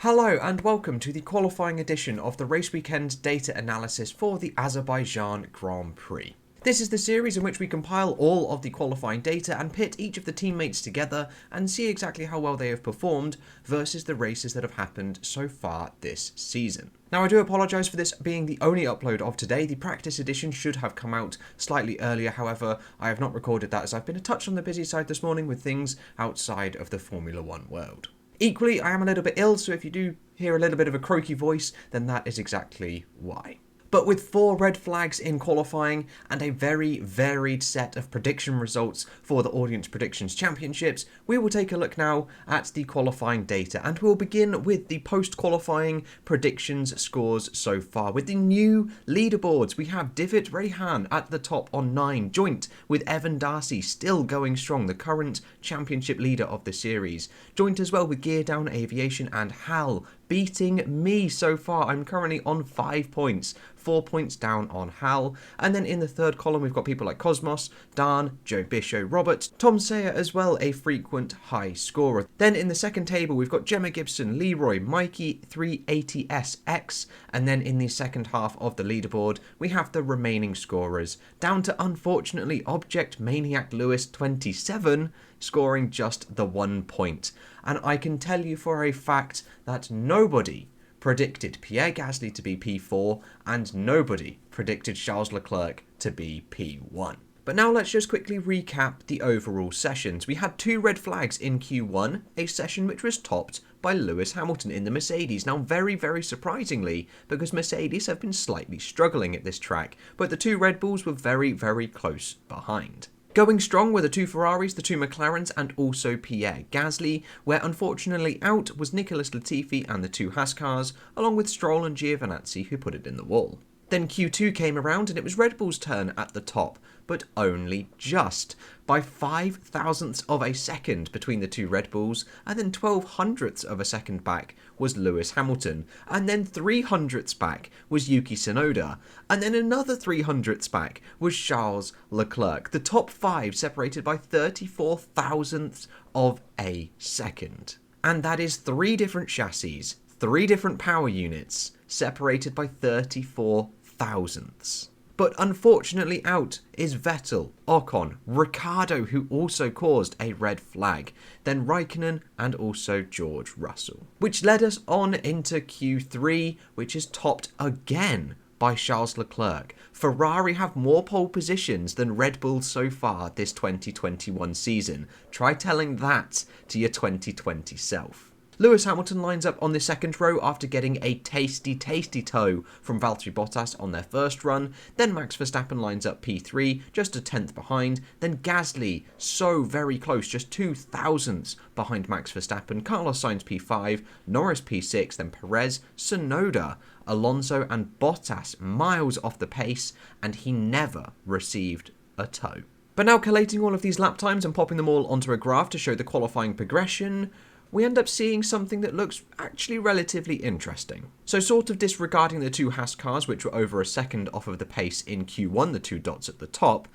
Hello and welcome to the qualifying edition of the race weekend data analysis for the Azerbaijan Grand Prix. This is the series in which we compile all of the qualifying data and pit each of the teammates together and see exactly how well they have performed versus the races that have happened so far this season. Now, I do apologise for this being the only upload of today. The practice edition should have come out slightly earlier, however, I have not recorded that as I've been a touch on the busy side this morning with things outside of the Formula 1 world. Equally, I am a little bit ill, so if you do hear a little bit of a croaky voice, then that is exactly why. But with 4 red flags in qualifying and a very varied set of prediction results for the Audience Predictions Championships, we will take a look now at the qualifying data, and we'll begin with the post-qualifying predictions scores so far. With the new leaderboards, we have Divit Rayhan at the top on 9, joint with Evan Darcy still going strong, the current championship leader of the series. Joint as well with Gear Down Aviation and Hal, beating me so far. I'm currently on 5 points, 4 points down on Hal. And then in the third column, we've got people like Cosmos, Dan, Joe Bisho, Robert, Tom Sayer as well, a frequent high scorer. Then in the second table, we've got Gemma Gibson, Leroy, Mikey 380SX. And then in the second half of the leaderboard, we have the remaining scorers, down to unfortunately Object Maniac Lewis 27, scoring just the 1 point. And I can tell you for a fact that nobody predicted Pierre Gasly to be P4 and nobody predicted Charles Leclerc to be P1. But now let's just quickly recap the overall sessions. We had 2 red flags in Q1, a session which was topped by Lewis Hamilton in the Mercedes. Now very surprisingly, because Mercedes have been slightly struggling at this track, but the 2 Red Bulls were very close behind. Going strong were the 2 Ferraris, the 2 McLarens and also Pierre Gasly, where unfortunately out was Nicholas Latifi and the 2 Haas cars, along with Stroll and Giovinazzi who put it in the wall. Then Q2 came around and it was Red Bull's turn at the top, but only just by 0.005 of a second between the 2 Red Bulls, and then 0.12 of a second back was Lewis Hamilton, and then 0.03 back was Yuki Tsunoda, and then another 0.03 back was Charles Leclerc. The top 5 separated by 0.34 of a second. And that is 3 different chassis, 3 different power units, separated by 34 thousandths. But unfortunately out is Vettel, Ocon, Ricciardo, who also caused a red flag, then Raikkonen and also George Russell. Which led us on into Q3, which is topped again by Charles Leclerc. Ferrari have more pole positions than Red Bull so far this 2021 season. Try telling that to your 2020 self. Lewis Hamilton lines up on the second row after getting a tasty tow from Valtteri Bottas on their first run. Then Max Verstappen lines up P3, just a 10th behind. Then Gasly, so very close, just 0.02 behind Max Verstappen. Carlos Sainz P5, Norris P6, then Perez, Tsunoda, Alonso and Bottas miles off the pace, and he never received a tow. But now collating all of these lap times and popping them all onto a graph to show the qualifying progression, we end up seeing something that looks actually relatively interesting. So sort of disregarding the 2 Haas cars, which were over a second off of the pace in Q1, the 2 dots at the top,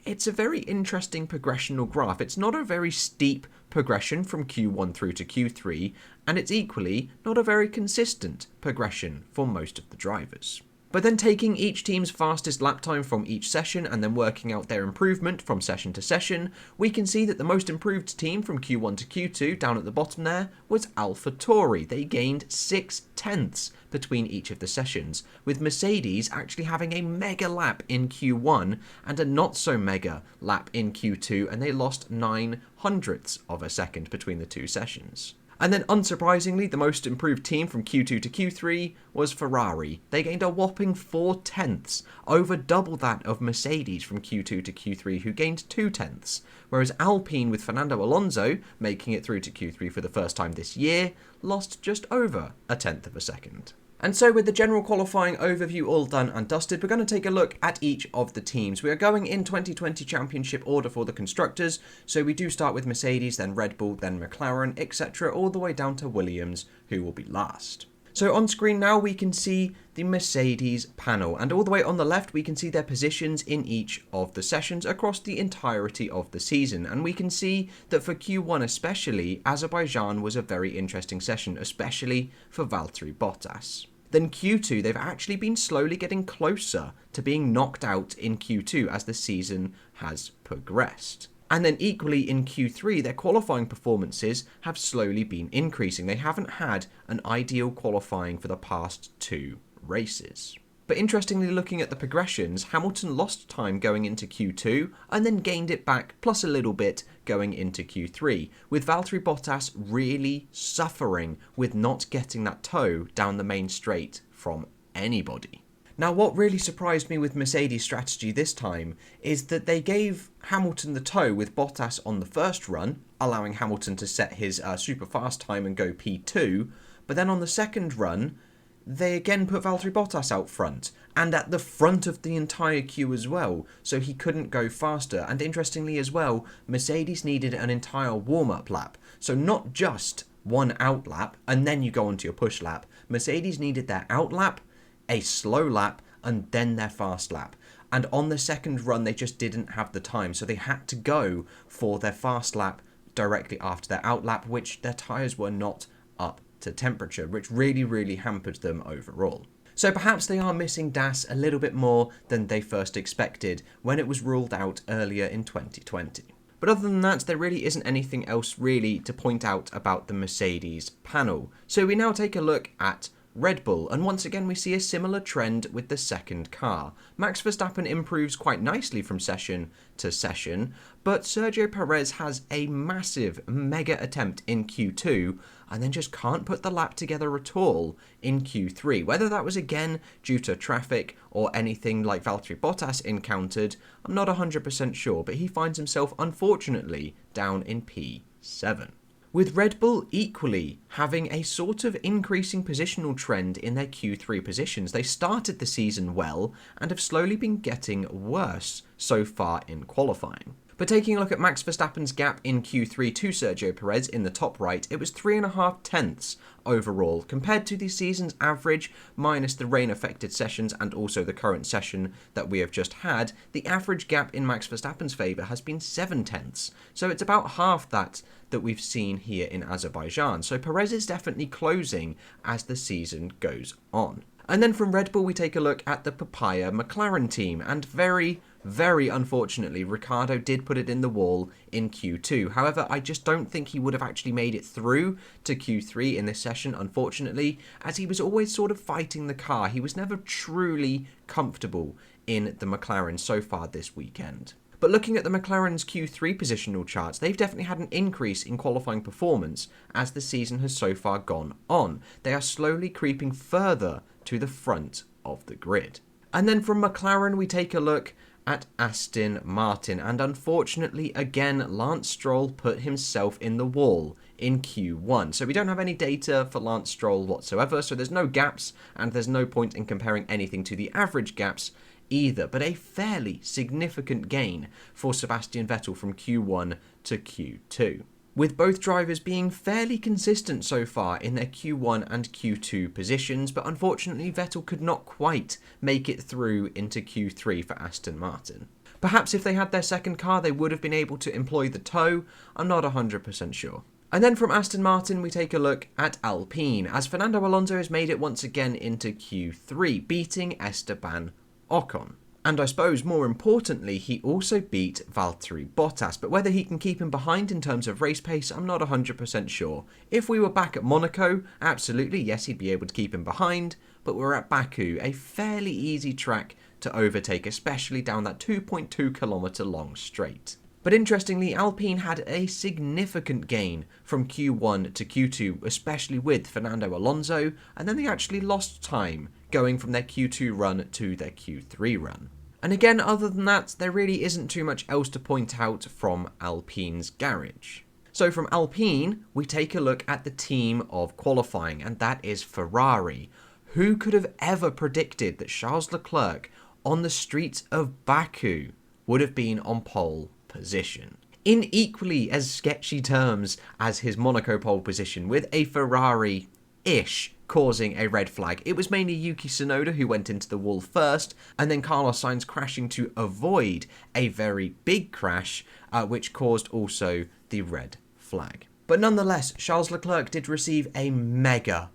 it's a very interesting progressional graph. It's not a very steep progression from Q1 through to Q3, and it's equally not a very consistent progression for most of the drivers. But then taking each team's fastest lap time from each session and then working out their improvement from session to session, we can see that the most improved team from Q1 to Q2, down at the bottom there, was Alfa Tauri. They gained 0.6 between each of the sessions, with Mercedes actually having a mega lap in Q1 and a not so mega lap in Q2, and they lost 0.09 of a second between the 2 sessions. And then unsurprisingly, the most improved team from Q2 to Q3 was Ferrari. They gained a whopping 0.4, over double that of Mercedes from Q2 to Q3, who gained 0.2, whereas Alpine, with Fernando Alonso making it through to Q3 for the first time this year, lost just over 0.1 of a second. And so with the general qualifying overview all done and dusted, we're going to take a look at each of the teams. We are going in 2020 championship order for the constructors, so we do start with Mercedes, then Red Bull, then McLaren, etc., all the way down to Williams, who will be last. So on screen now we can see the Mercedes panel, and all the way on the left we can see their positions in each of the sessions across the entirety of the season, and we can see that for Q1 especially, Azerbaijan was a very interesting session, especially for Valtteri Bottas. Then Q2, they've actually been slowly getting closer to being knocked out in Q2 as the season has progressed. And then equally in Q3, their qualifying performances have slowly been increasing. They haven't had an ideal qualifying for the past 2 races. But interestingly, looking at the progressions, Hamilton lost time going into Q2 and then gained it back plus a little bit going into Q3, with Valtteri Bottas really suffering with not getting that toe down the main straight from anybody. Now, what really surprised me with Mercedes' strategy this time is that they gave Hamilton the toe with Bottas on the first run, allowing Hamilton to set his super fast time and go P2, but then on the second run, they again put Valtteri Bottas out front, and at the front of the entire queue as well, so he couldn't go faster. And interestingly as well, Mercedes needed an entire warm-up lap, so not just one out lap, and then you go onto your push lap. Mercedes needed their out lap, a slow lap, and then their fast lap. And on the second run, they just didn't have the time, so they had to go for their fast lap directly after their out lap, which their tyres were not up to temperature, which really hampered them overall. So perhaps they are missing DAS a little bit more than they first expected when it was ruled out earlier in 2020. But other than that, there really isn't anything else really to point out about the Mercedes panel. So we now take a look at Red Bull, and once again we see a similar trend with the second car. Max Verstappen improves quite nicely from session to session, but Sergio Perez has a massive mega attempt in Q2 and then just can't put the lap together at all in Q3. Whether that was again due to traffic or anything like Valtteri Bottas encountered, I'm not 100% sure, but he finds himself unfortunately down in P7. With Red Bull equally having a sort of increasing positional trend in their Q3 positions. They started the season well and have slowly been getting worse so far in qualifying. But taking a look at Max Verstappen's gap in Q3 to Sergio Perez in the top right, it was 3.5 tenths overall, compared to the season's average, minus the rain-affected sessions and also the current session that we have just had. The average gap in Max Verstappen's favour has been 7 tenths, so it's about half that we've seen here in Azerbaijan. So Perez is definitely closing as the season goes on. And then from Red Bull, we take a look at the Papaya McLaren team, and very unfortunately, Ricciardo did put it in the wall in Q2. However, I just don't think he would have actually made it through to Q3 in this session, unfortunately, as he was always sort of fighting the car. He was never truly comfortable in the McLaren so far this weekend. But looking at the McLaren's Q3 positional charts, they've definitely had an increase in qualifying performance as the season has so far gone on. They are slowly creeping further to the front of the grid. And then from McLaren, we take a look at Aston Martin, and unfortunately again Lance Stroll put himself in the wall in Q1. So we don't have any data for Lance Stroll whatsoever, so there's no gaps and there's no point in comparing anything to the average gaps either, but a fairly significant gain for Sebastian Vettel from Q1 to Q2, with both drivers being fairly consistent so far in their Q1 and Q2 positions, but unfortunately Vettel could not quite make it through into Q3 for Aston Martin. Perhaps if they had their second car they would have been able to employ the tow, I'm not 100% sure. And then from Aston Martin we take a look at Alpine, as Fernando Alonso has made it once again into Q3, beating Esteban Ocon. And I suppose more importantly, he also beat Valtteri Bottas, but whether he can keep him behind in terms of race pace, I'm not 100% sure. If we were back at Monaco, absolutely, yes, he'd be able to keep him behind, but we're at Baku, a fairly easy track to overtake, especially down that 2.2 kilometre long straight. But interestingly, Alpine had a significant gain from Q1 to Q2, especially with Fernando Alonso, and then they actually lost time going from their Q2 run to their Q3 run. And again, other than that, there really isn't too much else to point out from Alpine's garage. So from Alpine, we take a look at the team of qualifying, and that is Ferrari. Who could have ever predicted that Charles Leclerc on the streets of Baku would have been on pole position? In equally as sketchy terms as his Monaco pole position, with a Ferrari-ish causing a red flag. It was mainly Yuki Tsunoda who went into the wall first, and then Carlos Sainz crashing to avoid a very big crash, which caused also the red flag. But nonetheless, Charles Leclerc did receive a mega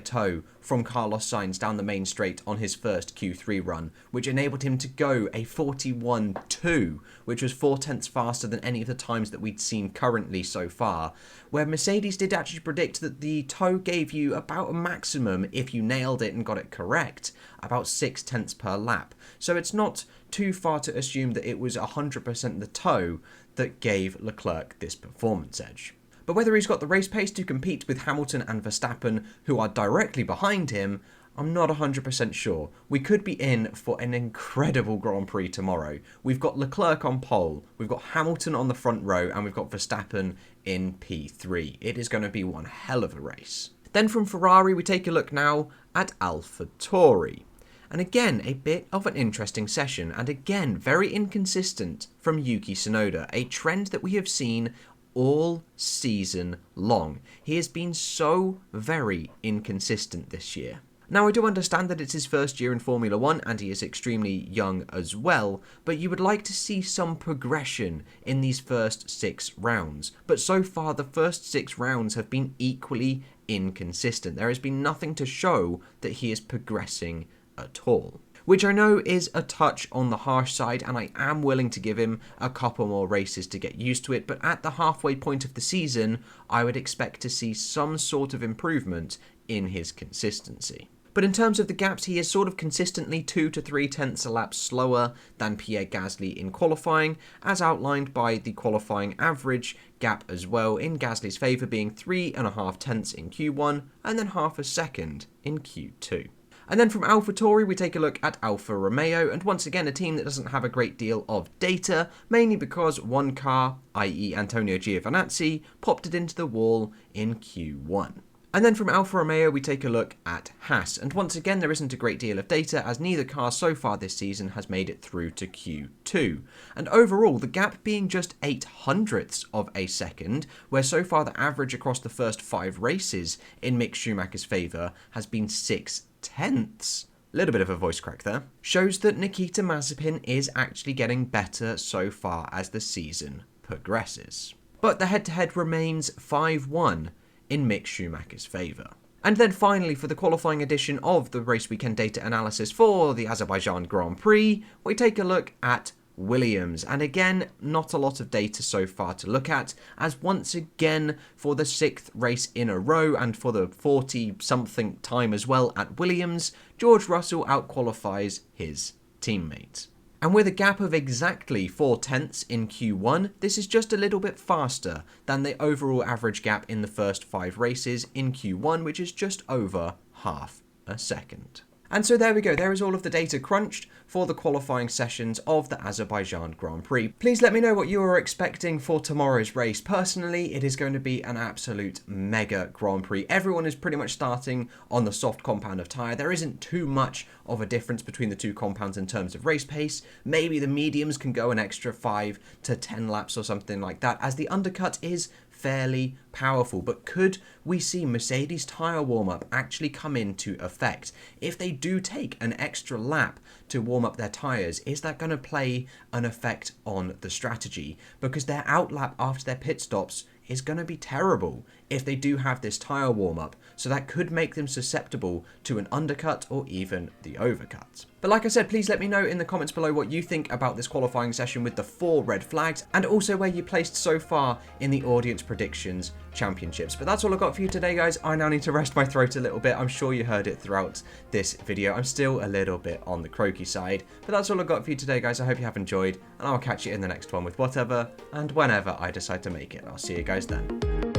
tow from Carlos Sainz down the main straight on his first Q3 run, which enabled him to go a 41.2, which was 4 tenths faster than any of the times that we'd seen currently so far, where Mercedes did actually predict that the tow gave you about a maximum, if you nailed it and got it correct, about 6 tenths per lap. So it's not too far to assume that it was 100% the tow that gave Leclerc this performance edge. But whether he's got the race pace to compete with Hamilton and Verstappen, who are directly behind him, I'm not 100% sure. We could be in for an incredible Grand Prix tomorrow. We've got Leclerc on pole, we've got Hamilton on the front row, and we've got Verstappen in P3. It is going to be one hell of a race. Then from Ferrari, we take a look now at Alfa Tauri. And again, a bit of an interesting session, and again, very inconsistent from Yuki Tsunoda, a trend that we have seen all season long. He has been so very inconsistent this year. Now, I do understand that it's his first year in Formula 1 and he is extremely young as well, but you would like to see some progression in these first 6 rounds. But so far, the first 6 rounds have been equally inconsistent. There has been nothing to show that he is progressing at all, which I know is a touch on the harsh side, and I am willing to give him a couple more races to get used to it, but at the halfway point of the season, I would expect to see some sort of improvement in his consistency. But in terms of the gaps, he is sort of consistently 2 to 3 tenths a lap slower than Pierre Gasly in qualifying, as outlined by the qualifying average gap as well, in Gasly's favour being 3.5 tenths in Q1 and then half a second in Q2. And then from AlphaTauri, we take a look at Alfa Romeo, and once again a team that doesn't have a great deal of data, mainly because one car, i.e. Antonio Giovinazzi, popped it into the wall in Q1. And then from Alfa Romeo, we take a look at Haas, and once again there isn't a great deal of data, as neither car so far this season has made it through to Q2. And overall, the gap being just 8 hundredths of a second, where so far the average across the first 5 races in Mick Schumacher's favour has been 6 tenths, little bit of a voice crack there, shows that Nikita Mazepin is actually getting better so far as the season progresses. But the head-to-head remains 5-1 in Mick Schumacher's favour. And then finally, for the qualifying edition of the race weekend data analysis for the Azerbaijan Grand Prix, we take a look at Williams, and again, not a lot of data so far to look at, as once again, for the 6th race in a row, and for the 40-something time as well at Williams, George Russell outqualifies his teammate. And with a gap of exactly 4 tenths in Q1, this is just a little bit faster than the overall average gap in the first 5 races in Q1, which is just over half a second. And so there we go, there is all of the data crunched for the qualifying sessions of the Azerbaijan Grand Prix. Please let me know what you are expecting for tomorrow's race. Personally, it is going to be an absolute mega Grand Prix. Everyone is pretty much starting on the soft compound of tyre. There isn't too much of a difference between the two compounds in terms of race pace. Maybe the mediums can go an extra 5 to 10 laps or something like that, as the undercut is fairly powerful. But could we see Mercedes tyre warm-up actually come into effect? If they do take an extra lap to warm up their tyres, is that going to play an effect on the strategy? Because their outlap after their pit stops is going to be terrible if they do have this tyre warm-up, so that could make them susceptible to an undercut or even the overcut. But like I said, please let me know in the comments below what you think about this qualifying session with the 4 red flags, and also where you placed so far in the audience predictions championships. But that's all I've got for you today, guys. I now need to rest my throat a little bit. I'm sure you heard it throughout this video. I'm still a little bit on the croaky side, but that's all I've got for you today, guys. I hope you have enjoyed, and I'll catch you in the next one with whatever and whenever I decide to make it. I'll see you guys then.